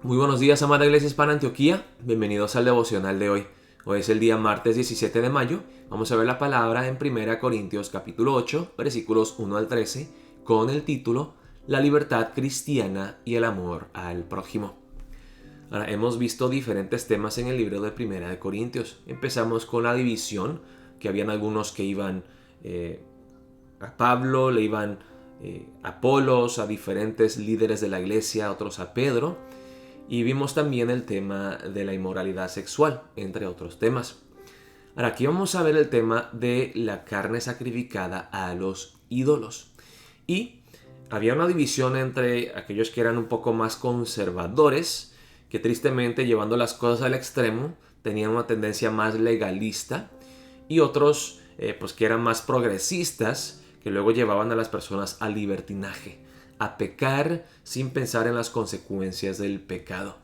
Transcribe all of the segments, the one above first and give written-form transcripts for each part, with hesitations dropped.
Muy buenos días, amada Iglesia Hispana Antioquía. Bienvenidos al devocional de hoy. Hoy es el día martes 17 de mayo. Vamos a ver la palabra en 1 Corintios capítulo 8, versículos 1 al 13, con el título La libertad cristiana y el amor al prójimo. Ahora, hemos visto diferentes temas en el libro de 1 Corintios. Empezamos con la división, que habían algunos que iban a Pablo, le iban a Apolos, a diferentes líderes de la iglesia, otros a Pedro. Y vimos también el tema de la inmoralidad sexual, entre otros temas. Ahora, aquí vamos a ver el tema de la carne sacrificada a los ídolos. Y había una división entre aquellos que eran un poco más conservadores, que tristemente, llevando las cosas al extremo, tenían una tendencia más legalista, y otros pues que eran más progresistas, que luego llevaban a las personas al libertinaje, a pecar sin pensar en las consecuencias del pecado.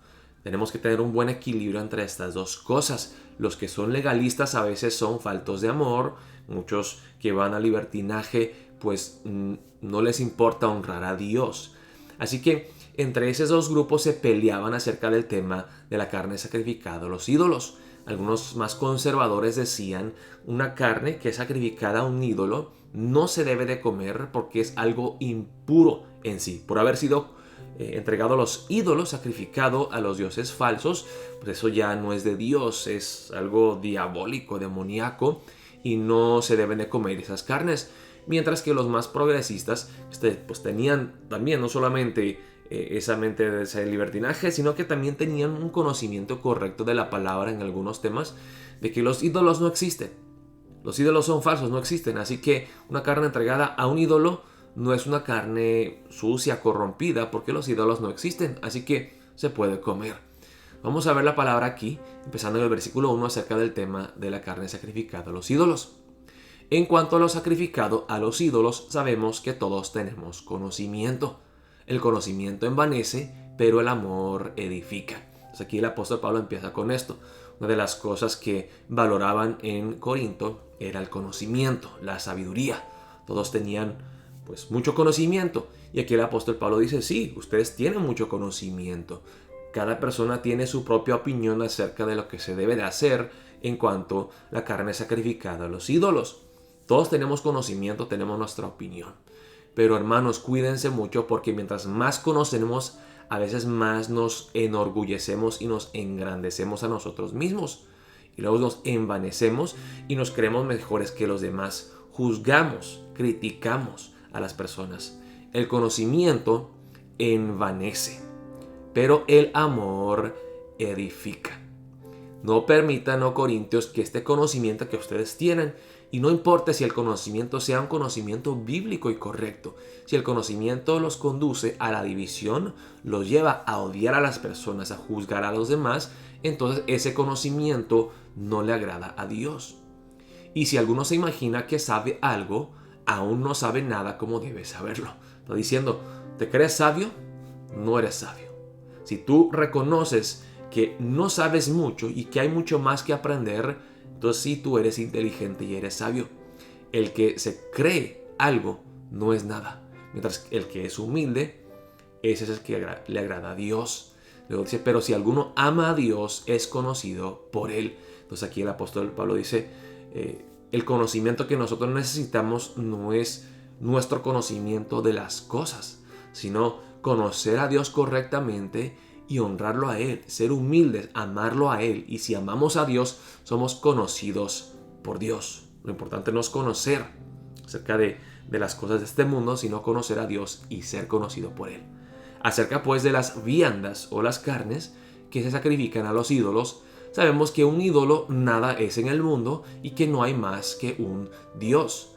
Tenemos que tener un buen equilibrio entre estas dos cosas. Los que son legalistas a veces son faltos de amor. Muchos que van al libertinaje pues no les importa honrar a Dios. Así que entre esos dos grupos se peleaban acerca del tema de la carne sacrificada a los ídolos. Algunos más conservadores decían una carne que es sacrificada a un ídolo no se debe de comer porque es algo impuro en sí. Por haber sido entregado a los ídolos, sacrificado a los dioses falsos, pues eso ya no es de Dios, es algo diabólico, demoníaco, y no se deben de comer esas carnes. Mientras que los más progresistas pues tenían también no solamente esa mente de ese libertinaje, sino que también tenían un conocimiento correcto de la palabra en algunos temas, de que los ídolos no existen. Los ídolos son falsos, no existen. Así que una carne entregada a un ídolo no es una carne sucia, corrompida, porque los ídolos no existen. Así que se puede comer. Vamos a ver la palabra aquí, empezando en el versículo 1 acerca del tema de la carne sacrificada a los ídolos. En cuanto a lo sacrificado a los ídolos, sabemos que todos tenemos conocimiento. El conocimiento envanece, pero el amor edifica. Entonces aquí el apóstol Pablo empieza con esto. Una de las cosas que valoraban en Corinto era el conocimiento, la sabiduría. Todos tenían pues mucho conocimiento. Y aquí el apóstol Pablo dice, sí, ustedes tienen mucho conocimiento. Cada persona tiene su propia opinión acerca de lo que se debe de hacer en cuanto a la carne sacrificada a los ídolos. Todos tenemos conocimiento, tenemos nuestra opinión. Pero hermanos, cuídense mucho porque mientras más conocemos, a veces más nos enorgullecemos y nos engrandecemos a nosotros mismos. Y luego nos envanecemos y nos creemos mejores que los demás. Juzgamos, criticamos a las personas. El conocimiento envanece, pero el amor edifica. No permitan, oh Corintios, que este conocimiento que ustedes tienen, y no importa si el conocimiento sea un conocimiento bíblico y correcto, si el conocimiento los conduce a la división, los lleva a odiar a las personas, a juzgar a los demás, entonces ese conocimiento no le agrada a Dios. Y si alguno se imagina que sabe algo, aún no sabe nada como debe saberlo. Está diciendo, ¿te crees sabio? No eres sabio. Si tú reconoces que no sabes mucho y que hay mucho más que aprender, entonces sí tú eres inteligente y eres sabio. El que se cree algo no es nada. Mientras el que es humilde, ese es el que le agrada a Dios. Luego dice, pero si alguno ama a Dios, es conocido por él. Entonces aquí el apóstol Pablo dice, el conocimiento que nosotros necesitamos no es nuestro conocimiento de las cosas, sino conocer a Dios correctamente y honrarlo a Él, ser humildes, amarlo a Él. Y si amamos a Dios, somos conocidos por Dios. Lo importante no es conocer acerca de las cosas de este mundo, sino conocer a Dios y ser conocido por Él. Acerca pues de las viandas o las carnes que se sacrifican a los ídolos, sabemos que un ídolo nada es en el mundo y que no hay más que un Dios.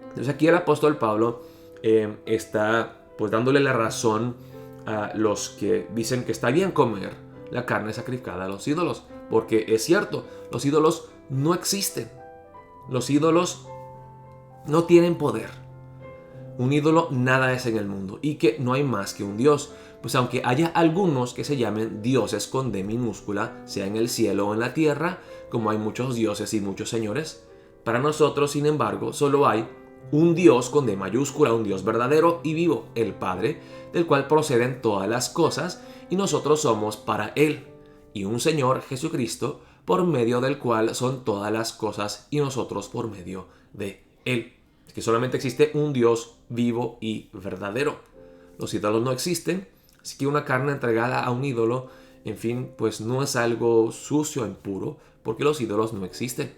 Entonces aquí el apóstol Pablo está pues dándole la razón a los que dicen que está bien comer la carne sacrificada a los ídolos, porque es cierto, los ídolos no existen. Los ídolos no tienen poder. Un ídolo nada es en el mundo y que no hay más que un Dios. Pues aunque haya algunos que se llamen dioses con D minúscula, sea en el cielo o en la tierra, como hay muchos dioses y muchos señores, para nosotros, sin embargo, solo hay un Dios con D mayúscula, un Dios verdadero y vivo, el Padre, del cual proceden todas las cosas, y nosotros somos para Él, y un Señor Jesucristo, por medio del cual son todas las cosas, y nosotros por medio de Él. Es que solamente existe un Dios vivo y verdadero. Los ídolos no existen, así que una carne entregada a un ídolo, en fin, pues no es algo sucio, impuro, porque los ídolos no existen.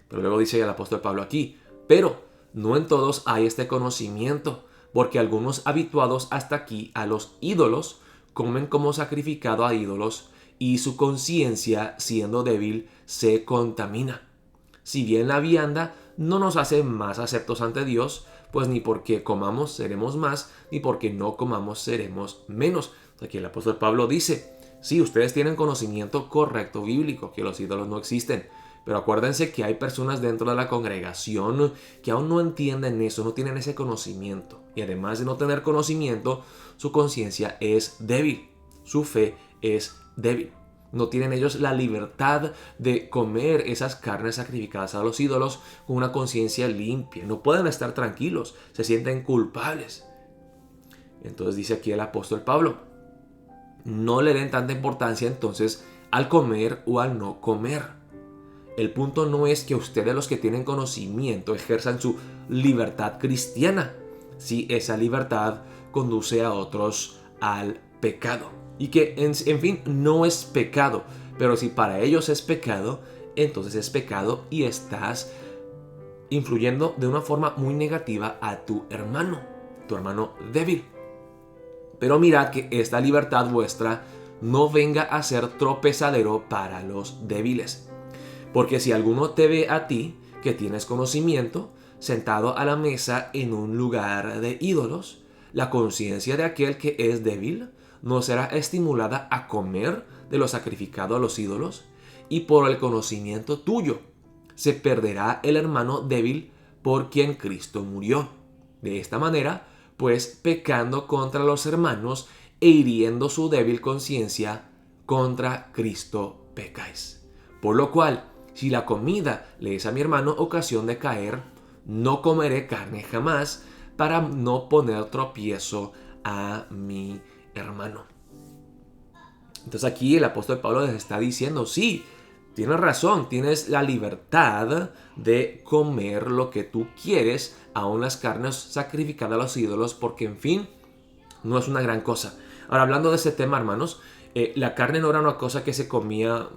Pero luego dice el apóstol Pablo aquí, pero no en todos hay este conocimiento, porque algunos habituados hasta aquí a los ídolos comen como sacrificado a ídolos, y su conciencia, siendo débil, se contamina. Si bien la vianda no nos hace más aceptos ante Dios, pues ni porque comamos seremos más, ni porque no comamos seremos menos. Aquí el apóstol Pablo dice, sí, ustedes tienen conocimiento correcto bíblico, que los ídolos no existen, pero acuérdense que hay personas dentro de la congregación que aún no entienden eso, no tienen ese conocimiento. Y además de no tener conocimiento, su conciencia es débil, su fe es débil. No tienen ellos la libertad de comer esas carnes sacrificadas a los ídolos con una conciencia limpia. No pueden estar tranquilos, se sienten culpables. Entonces dice aquí el apóstol Pablo, no le den tanta importancia entonces al comer o al no comer. El punto no es que ustedes, los que tienen conocimiento, ejerzan su libertad cristiana, si esa libertad conduce a otros al pecado. Y que, en fin, no es pecado, pero si para ellos es pecado, entonces es pecado y estás influyendo de una forma muy negativa a tu hermano débil. Pero mirad que esta libertad vuestra no venga a ser tropezadero para los débiles. Porque si alguno te ve a ti, que tienes conocimiento, sentado a la mesa en un lugar de ídolos, la conciencia de aquel que es débil no será estimulada a comer de lo sacrificado a los ídolos, y por el conocimiento tuyo se perderá el hermano débil por quien Cristo murió. De esta manera, pues pecando contra los hermanos e hiriendo su débil conciencia, contra Cristo pecáis. Por lo cual, si la comida le es a mi hermano ocasión de caer, no comeré carne jamás para no poner tropiezo a mi hermano. Entonces aquí el apóstol Pablo les está diciendo, sí, tienes razón, tienes la libertad de comer lo que tú quieres, aun las carnes sacrificadas a los ídolos, porque en fin, no es una gran cosa. Ahora, hablando de este tema, hermanos, la carne no era una cosa que se comía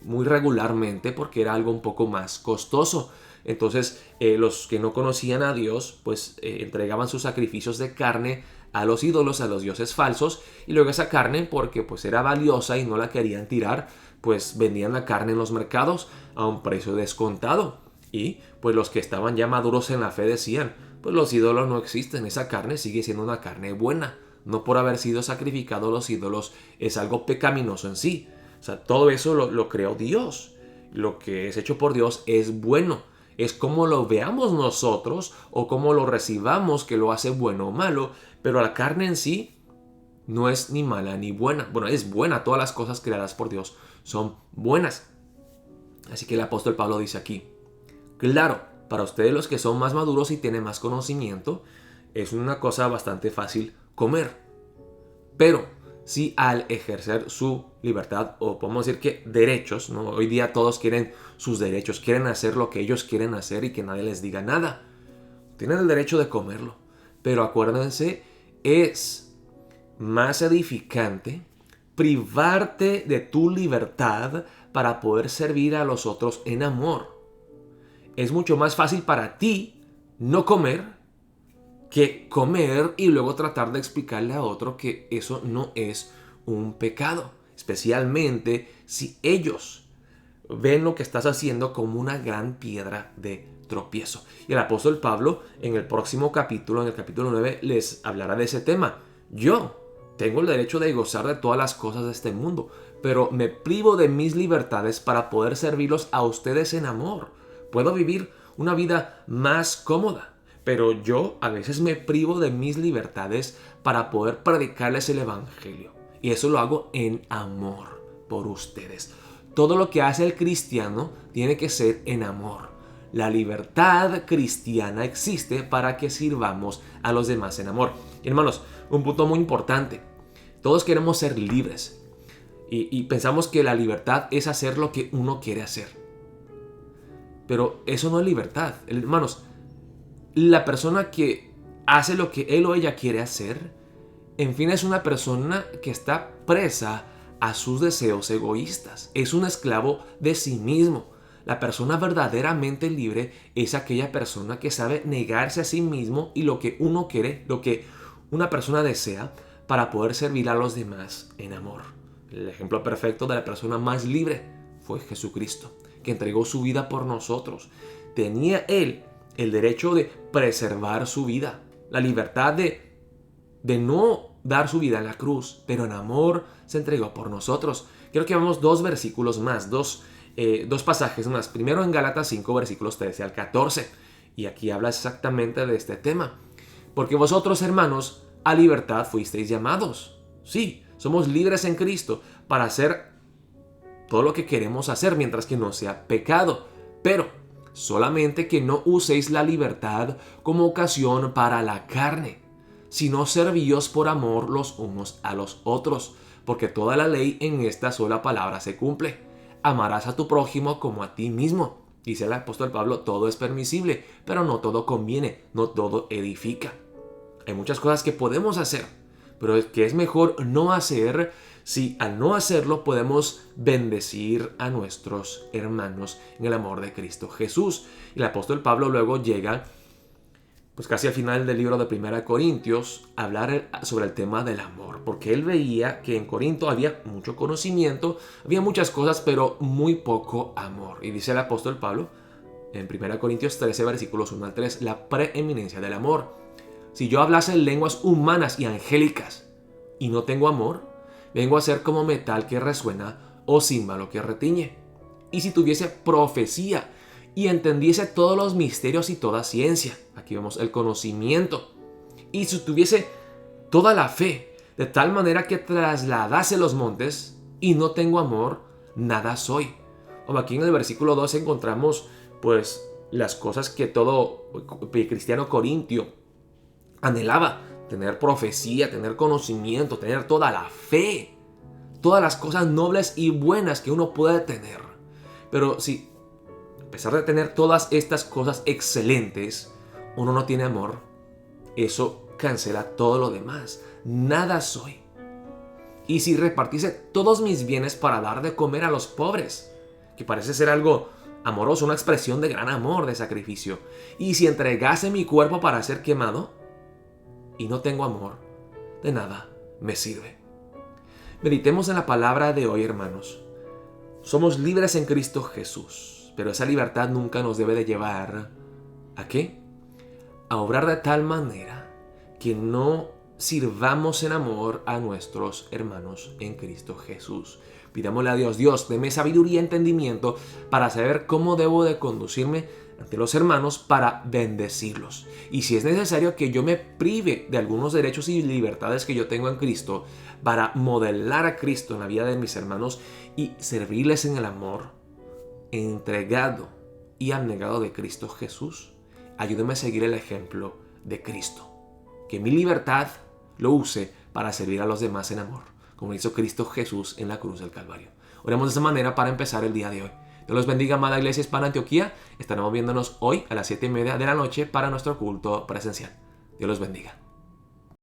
muy regularmente porque era algo un poco más costoso. Entonces, los que no conocían a Dios, pues entregaban sus sacrificios de carne a los ídolos, a los dioses falsos, y luego esa carne, porque pues era valiosa y no la querían tirar, pues vendían la carne en los mercados a un precio descontado. Y pues los que estaban ya maduros en la fe decían, pues los ídolos no existen, esa carne sigue siendo una carne buena. No por haber sido sacrificado a los ídolos es algo pecaminoso en sí. O sea, todo eso lo creó Dios. Lo que es hecho por Dios es bueno. Es como lo veamos nosotros o como lo recibamos que lo hace bueno o malo. Pero la carne en sí no es ni mala ni buena. Bueno, es buena. Todas las cosas creadas por Dios son buenas. Así que el apóstol Pablo dice aquí, claro, para ustedes los que son más maduros y tienen más conocimiento, es una cosa bastante fácil comer. Pero si al ejercer su libertad, o podemos decir que derechos, ¿no? Hoy día todos quieren sus derechos, quieren hacer lo que ellos quieren hacer y que nadie les diga nada. Tienen el derecho de comerlo. Pero acuérdense, es más edificante privarte de tu libertad para poder servir a los otros en amor. Es mucho más fácil para ti no comer que comer y luego tratar de explicarle a otro que eso no es un pecado. Especialmente si ellos ven lo que estás haciendo como una gran piedra de tropiezo. Y el apóstol Pablo en el próximo capítulo, en el capítulo 9, les hablará de ese tema. Yo tengo el derecho de gozar de todas las cosas de este mundo, pero me privo de mis libertades para poder servirlos a ustedes en amor. Puedo vivir una vida más cómoda, pero yo a veces me privo de mis libertades para poder predicarles el evangelio. Y eso lo hago en amor por ustedes. Todo lo que hace el cristiano tiene que ser en amor. La libertad cristiana existe para que sirvamos a los demás en amor. Y hermanos, un punto muy importante. Todos queremos ser libres. Y pensamos que la libertad es hacer lo que uno quiere hacer. Pero eso no es libertad. Hermanos, la persona que hace lo que él o ella quiere hacer, en fin, es una persona que está presa a sus deseos egoístas. Es un esclavo de sí mismo. La persona verdaderamente libre es aquella persona que sabe negarse a sí mismo y lo que uno quiere, lo que una persona desea, para poder servir a los demás en amor. El ejemplo perfecto de la persona más libre fue Jesucristo, que entregó su vida por nosotros. Tenía él el derecho de preservar su vida, la libertad de no dar su vida en la cruz, pero en amor se entregó por nosotros. Quiero que veamos dos versículos más, dos pasajes más. Primero en Gálatas 5, versículos 13 al 14. Y aquí habla exactamente de este tema. Porque vosotros, hermanos, a libertad fuisteis llamados. Sí, somos libres en Cristo para hacer todo lo que queremos hacer mientras que no sea pecado. Pero solamente que no uséis la libertad como ocasión para la carne, sino servíos por amor los unos a los otros, porque toda la ley en esta sola palabra se cumple. Amarás a tu prójimo como a ti mismo. Dice el apóstol Pablo, todo es permisible, pero no todo conviene, no todo edifica. Hay muchas cosas que podemos hacer, pero es que es mejor no hacer si al no hacerlo podemos bendecir a nuestros hermanos en el amor de Cristo Jesús. Y el apóstol Pablo luego llega, pues casi al final del libro de 1 Corintios, a hablar sobre el tema del amor, porque él veía que en Corinto había mucho conocimiento, había muchas cosas, pero muy poco amor. Y dice el apóstol Pablo en 1 Corintios 13, versículos 1 al 3, la preeminencia del amor. Si yo hablase en lenguas humanas y angélicas y no tengo amor, vengo a ser como metal que resuena o címbalo que retiñe. Y si tuviese profecía y entendiese todos los misterios y toda ciencia, aquí vemos el conocimiento, y si tuviese toda la fe, de tal manera que trasladase los montes y no tengo amor, nada soy. Como aquí en el versículo 2 encontramos pues las cosas que todo cristiano corintio anhelaba: tener profecía, tener conocimiento, tener toda la fe, todas las cosas nobles y buenas que uno puede tener. Pero si a pesar de tener todas estas cosas excelentes, uno no tiene amor, eso cancela todo lo demás. Nada soy. Y si repartiese todos mis bienes para dar de comer a los pobres, que parece ser algo amoroso, una expresión de gran amor, de sacrificio, y si entregase mi cuerpo para ser quemado, y no tengo amor, de nada me sirve. Meditemos en la palabra de hoy, hermanos. Somos libres en Cristo Jesús, pero esa libertad nunca nos debe de llevar ¿a qué? A obrar de tal manera que no sirvamos en amor a nuestros hermanos en Cristo Jesús. Pidámosle a Dios: Dios, deme sabiduría y entendimiento para saber cómo debo de conducirme ante los hermanos para bendecirlos. Y si es necesario que yo me prive de algunos derechos y libertades que yo tengo en Cristo para modelar a Cristo en la vida de mis hermanos y servirles en el amor entregado y abnegado de Cristo Jesús, ayúdeme a seguir el ejemplo de Cristo. Que mi libertad lo use para servir a los demás en amor, como hizo Cristo Jesús en la cruz del Calvario. Oremos de esta manera para empezar el día de hoy. Dios los bendiga, amada Iglesia Hispana Antioquía. Estaremos viéndonos hoy a las 7:30 de la noche para nuestro culto presencial. Dios los bendiga.